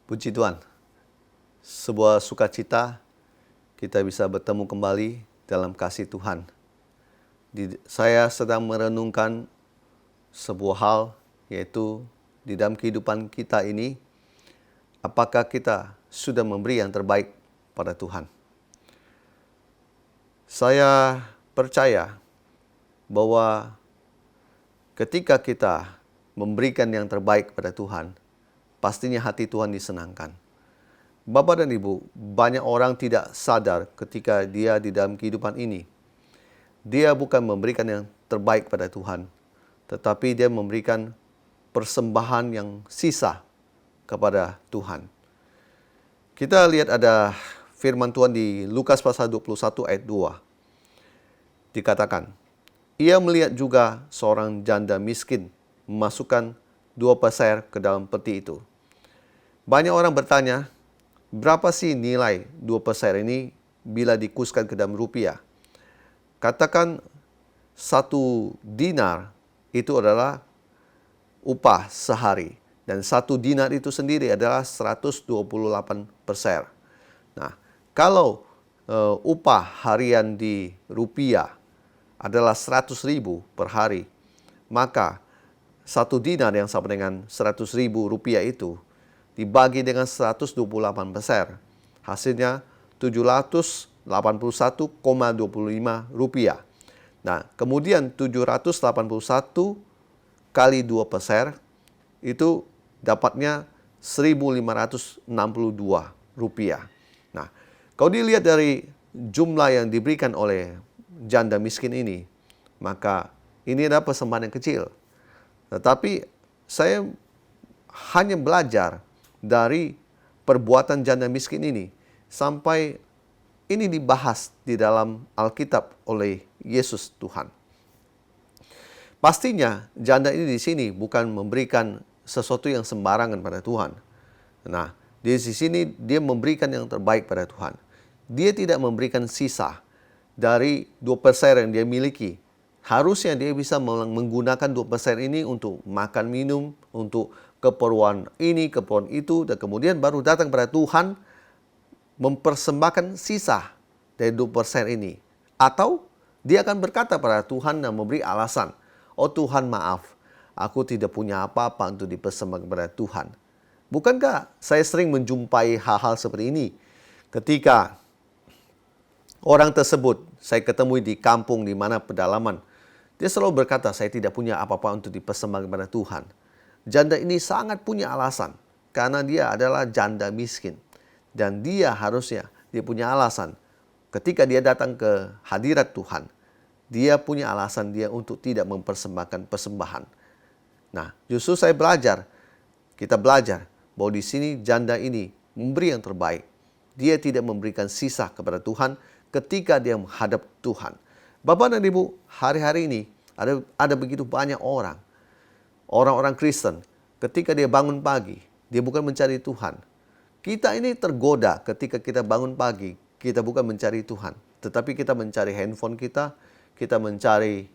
Puji Tuhan, sebuah sukacita kita bisa bertemu kembali dalam kasih Tuhan. Saya sedang merenungkan sebuah hal, yaitu di dalam kehidupan kita ini, apakah kita sudah memberi yang terbaik pada Tuhan. Saya percaya bahwa ketika kita memberikan yang terbaik pada Tuhan, pastinya hati Tuhan disenangkan. Bapak dan Ibu, banyak orang tidak sadar ketika dia di dalam kehidupan ini. Dia bukan memberikan yang terbaik pada Tuhan, tetapi dia memberikan persembahan yang sisa kepada Tuhan. Kita lihat ada firman Tuhan di Lukas pasal 21 ayat 2. Dikatakan, ia melihat juga seorang janda miskin memasukkan 2 peser ke dalam peti itu. Banyak orang bertanya, berapa sih nilai 2 peser ini bila dikuruskan ke dalam rupiah? Katakan 1 dinar itu adalah upah sehari. Dan 1 dinar itu sendiri adalah 128 peser. Nah, kalau upah harian di rupiah adalah 100.000 per hari, maka 1 dinar yang sama dengan 100.000 rupiah itu dibagi dengan 128 peser. Hasilnya 781,25 rupiah. Nah, kemudian 781 kali 2 peser itu dapatnya 1.562 rupiah. Nah, kalau dilihat dari jumlah yang diberikan oleh janda miskin ini, maka ini adalah persembahan yang kecil. Tetapi saya hanya belajar dari perbuatan janda miskin ini sampai ini dibahas di dalam Alkitab oleh Yesus Tuhan. Pastinya janda ini di sini bukan memberikan sesuatu yang sembarangan pada Tuhan. Nah, di sini dia memberikan yang terbaik pada Tuhan. Dia tidak memberikan sisa dari 2 peser yang dia miliki. Harusnya dia bisa menggunakan 2 peser ini untuk makan minum, untuk keperluan ini, keperluan itu, dan kemudian baru datang pada Tuhan mempersembahkan sisa dari 2 peser ini. Atau dia akan berkata pada Tuhan dan memberi alasan, oh Tuhan maaf, aku tidak punya apa-apa untuk dipersembahkan kepada Tuhan. Bukankah saya sering menjumpai hal-hal seperti ini? Ketika orang tersebut saya ketemui di kampung di mana pedalaman, dia selalu berkata, saya tidak punya apa-apa untuk dipersembahkan kepada Tuhan. Janda ini sangat punya alasan, karena dia adalah janda miskin. Dan dia harusnya, dia punya alasan. Ketika dia datang ke hadirat Tuhan, dia punya alasan dia untuk tidak mempersembahkan persembahan. Nah, justru saya belajar, kita belajar bahwa di sini janda ini memberi yang terbaik. Dia tidak memberikan sisa kepada Tuhan ketika dia menghadap Tuhan. Bapak dan Ibu, hari-hari ini ada begitu banyak orang-orang Kristen, ketika dia bangun pagi, dia bukan mencari Tuhan. Kita ini tergoda ketika kita bangun pagi, kita bukan mencari Tuhan, tetapi kita mencari handphone kita mencari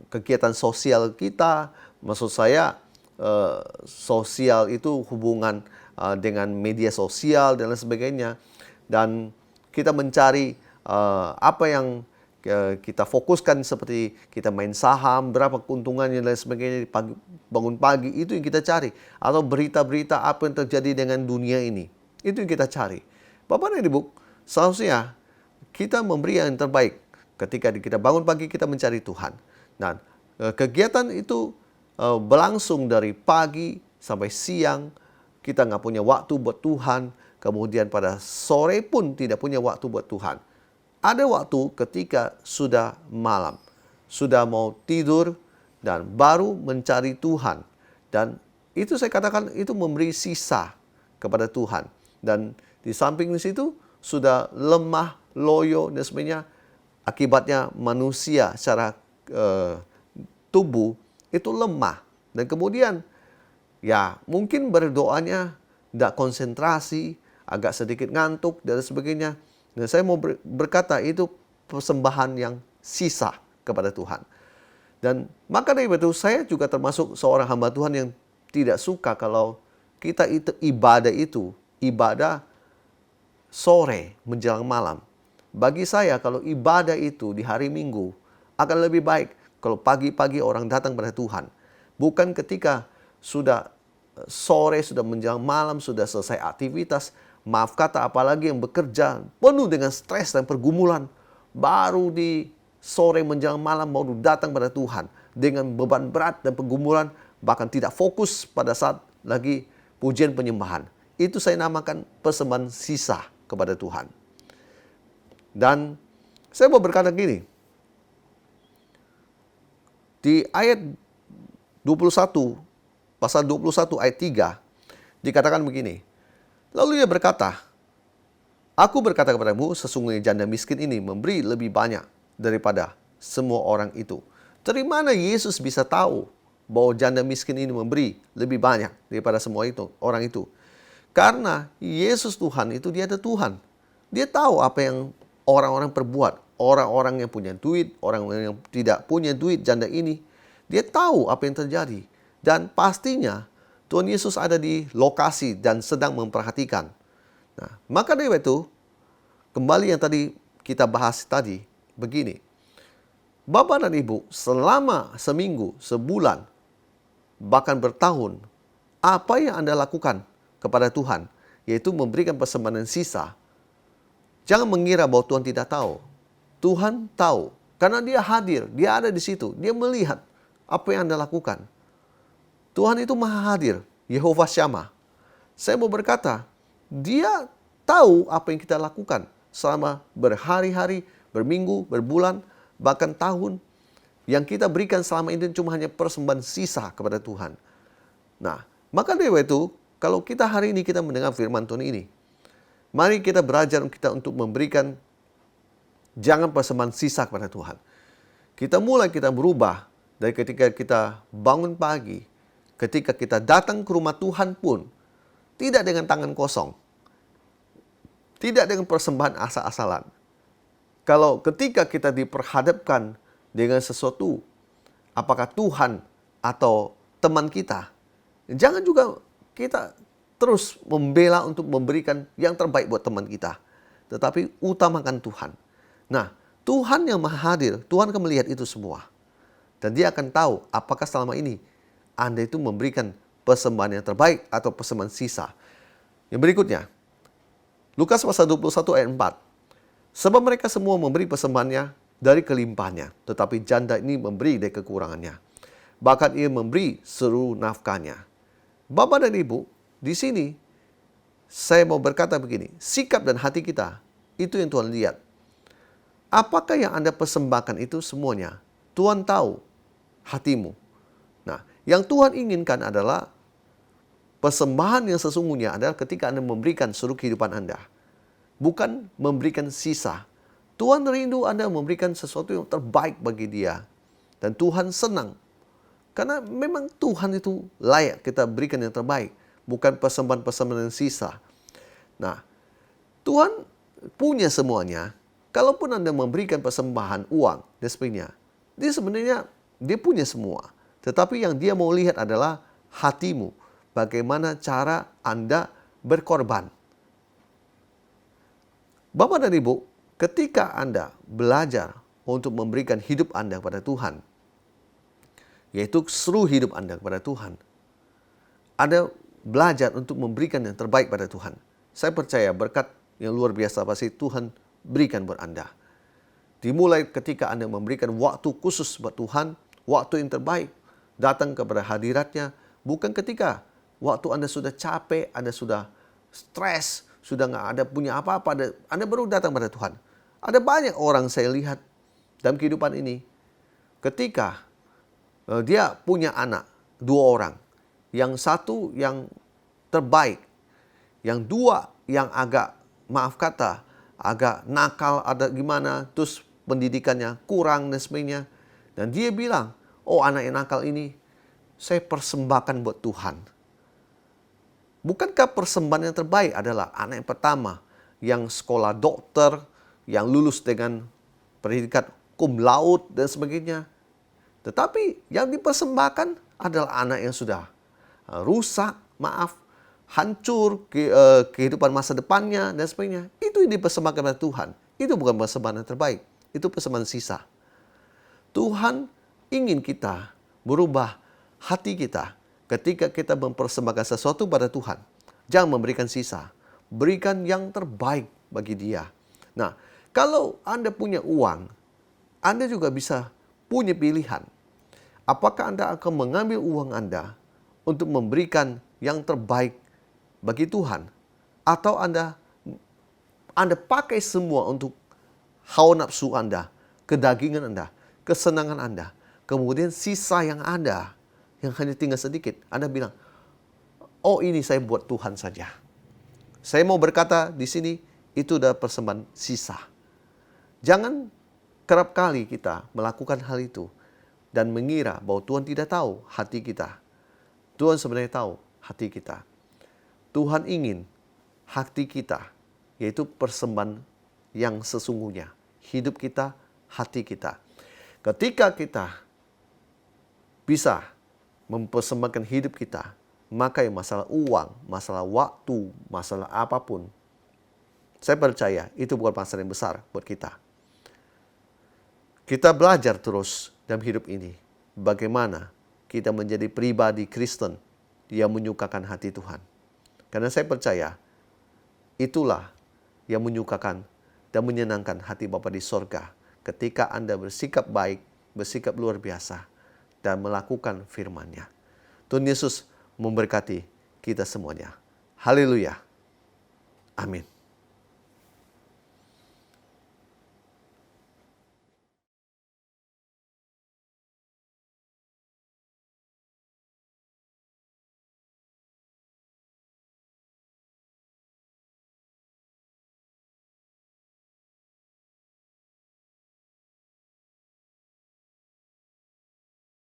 kegiatan sosial kita. Maksud saya, sosial itu hubungan dengan media sosial dan lain sebagainya. Dan kita mencari apa yang kita fokuskan, seperti kita main saham, berapa keuntungannya dan sebagainya. Bangun pagi itu yang kita cari, atau berita-berita apa yang terjadi dengan dunia ini, itu yang kita cari. Bapak dan Ibu, seharusnya kita memberi yang terbaik. Ketika kita bangun pagi, kita mencari Tuhan. Dan kegiatan itu berlangsung dari pagi sampai siang. Kita nggak punya waktu buat Tuhan. Kemudian pada sore pun tidak punya waktu buat Tuhan. Ada waktu ketika sudah malam, sudah mau tidur, dan baru mencari Tuhan. Dan itu saya katakan itu memberi sisa kepada Tuhan. Dan di samping di situ sudah lemah, loyo dan sebagainya. Akibatnya manusia secara tubuh itu lemah. Dan kemudian ya mungkin berdoanya tidak konsentrasi, agak sedikit ngantuk dan sebagainya. Dan saya mau berkata itu persembahan yang sisa kepada Tuhan. Dan maka dari itu saya juga termasuk seorang hamba Tuhan yang tidak suka kalau kita itu ibadah sore menjelang malam. Bagi saya kalau ibadah itu di hari Minggu akan lebih baik kalau pagi-pagi orang datang pada Tuhan. Bukan ketika sudah sore, sudah menjelang malam, sudah selesai aktivitas, maaf kata apalagi yang bekerja penuh dengan stres dan pergumulan, baru di sore menjelang malam baru datang pada Tuhan dengan beban berat dan pergumulan, bahkan tidak fokus pada saat lagi pujian penyembahan. Itu saya namakan persembahan sisa kepada Tuhan. Dan saya mau berkata gini, di ayat 21, pasal 21 ayat 3, dikatakan begini. Lalu ia berkata, aku berkata kepadamu, sesungguhnya janda miskin ini memberi lebih banyak daripada semua orang itu. Dari mana Yesus bisa tahu bahwa janda miskin ini memberi lebih banyak daripada semua orang itu? Karena Yesus Tuhan itu dia ada Tuhan. Dia tahu apa yang orang-orang perbuat. Orang-orang yang punya duit, orang yang tidak punya duit, janda ini. Dia tahu apa yang terjadi. Dan pastinya Tuhan Yesus ada di lokasi dan sedang memperhatikan. Nah, maka dari itu, kembali yang tadi kita bahas tadi, begini. Bapak dan Ibu, selama seminggu, sebulan, bahkan bertahun, apa yang Anda lakukan kepada Tuhan, yaitu memberikan persembahan sisa. Jangan mengira bahwa Tuhan tidak tahu. Tuhan tahu, karena dia hadir, dia ada di situ, dia melihat apa yang Anda lakukan. Tuhan itu maha hadir, Yehova Shammah. Saya mau berkata, dia tahu apa yang kita lakukan selama berhari-hari, berminggu, berbulan, bahkan tahun. Yang kita berikan selama ini cuma hanya persembahan sisa kepada Tuhan. Nah, maka dari itu, kalau kita hari ini kita mendengar firman Tuhan ini, mari kita belajar kita untuk memberikan jangan persembahan sisa kepada Tuhan. Kita berubah dari ketika kita bangun pagi, ketika kita datang ke rumah Tuhan pun, tidak dengan tangan kosong. Tidak dengan persembahan asal-asalan. Kalau ketika kita diperhadapkan dengan sesuatu, apakah Tuhan atau teman kita, jangan juga kita terus membela untuk memberikan yang terbaik buat teman kita. Tetapi utamakan Tuhan. Nah, Tuhan yang maha hadir, Tuhan akan melihat itu semua. Dan dia akan tahu apakah selama ini Anda itu memberikan persembahan yang terbaik atau persembahan sisa. Yang berikutnya, Lukas pasal 21 ayat 4. Sebab mereka semua memberi persembahannya dari kelimpahannya, tetapi janda ini memberi dari kekurangannya. Bahkan ia memberi seluruh nafkahnya. Bapak dan Ibu, di sini saya mau berkata begini, sikap dan hati kita, itu yang Tuhan lihat. Apakah yang Anda persembahkan itu semuanya? Tuhan tahu hatimu. Nah, yang Tuhan inginkan adalah persembahan yang sesungguhnya adalah ketika Anda memberikan seluruh kehidupan Anda. Bukan memberikan sisa. Tuhan rindu Anda memberikan sesuatu yang terbaik bagi Dia. Dan Tuhan senang. Karena memang Tuhan itu layak kita berikan yang terbaik. Bukan persembahan-persembahan yang sisa. Nah, Tuhan punya semuanya. Kalaupun Anda memberikan persembahan uang dan sebagainya, dia sebenarnya dia punya semua. Tetapi yang dia mau lihat adalah hatimu. Bagaimana cara Anda berkorban. Bapak dan Ibu, ketika Anda belajar untuk memberikan hidup Anda kepada Tuhan, yaitu seluruh hidup Anda kepada Tuhan, Anda belajar untuk memberikan yang terbaik pada Tuhan. Saya percaya berkat yang luar biasa pasti Tuhan berikan buat Anda. Dimulai ketika Anda memberikan waktu khusus buat Tuhan, waktu yang terbaik, datang kepada hadiratnya, bukan ketika waktu Anda sudah capek, Anda sudah stres, sudah nggak ada punya apa-apa, Anda baru datang pada Tuhan. Ada banyak orang saya lihat dalam kehidupan ini, ketika dia punya anak, 2 orang, yang satu yang terbaik, yang 2 yang agak, maaf kata, agak nakal, ada gimana, terus pendidikannya kurang dan sebagainya. Dan dia bilang, oh anak yang nakal ini, saya persembahkan buat Tuhan. Bukankah persembahan yang terbaik adalah anak yang pertama, yang sekolah dokter, yang lulus dengan predikat cum laude dan sebagainya. Tetapi yang dipersembahkan adalah anak yang sudah rusak, maaf, hancur kehidupan masa depannya dan sebagainya. Itu yang dipersembahkan oleh Tuhan. Itu bukan persembahan yang terbaik. Itu persembahan sisa. Tuhan ingin kita berubah hati kita ketika kita mempersembahkan sesuatu pada Tuhan. Jangan memberikan sisa. Berikan yang terbaik bagi Dia. Nah, kalau Anda punya uang, Anda juga bisa punya pilihan. Apakah Anda akan mengambil uang Anda untuk memberikan yang terbaik bagi Tuhan? Atau Anda pakai semua untuk hawa nafsu Anda, kedagingan Anda, kesenangan Anda. Kemudian sisa yang ada, yang hanya tinggal sedikit, Anda bilang, oh ini saya buat Tuhan saja. Saya mau berkata di sini, itu adalah persembahan sisa. Jangan kerap kali kita melakukan hal itu dan mengira bahwa Tuhan tidak tahu hati kita. Tuhan sebenarnya tahu hati kita. Tuhan ingin hati kita, yaitu persembahan yang sesungguhnya. Hidup kita, hati kita. Ketika kita bisa mempersembahkan hidup kita, maka yang masalah uang, masalah waktu, masalah apapun, saya percaya itu bukan masalah yang besar buat kita. Kita belajar terus dalam hidup ini bagaimana kita menjadi pribadi Kristen yang menyukakan hati Tuhan. Karena saya percaya itulah yang menyukakan dan menyenangkan hati Bapa di sorga ketika Anda bersikap baik, bersikap luar biasa, dan melakukan firman-Nya. Tuhan Yesus memberkati kita semuanya. Haleluya. Amin.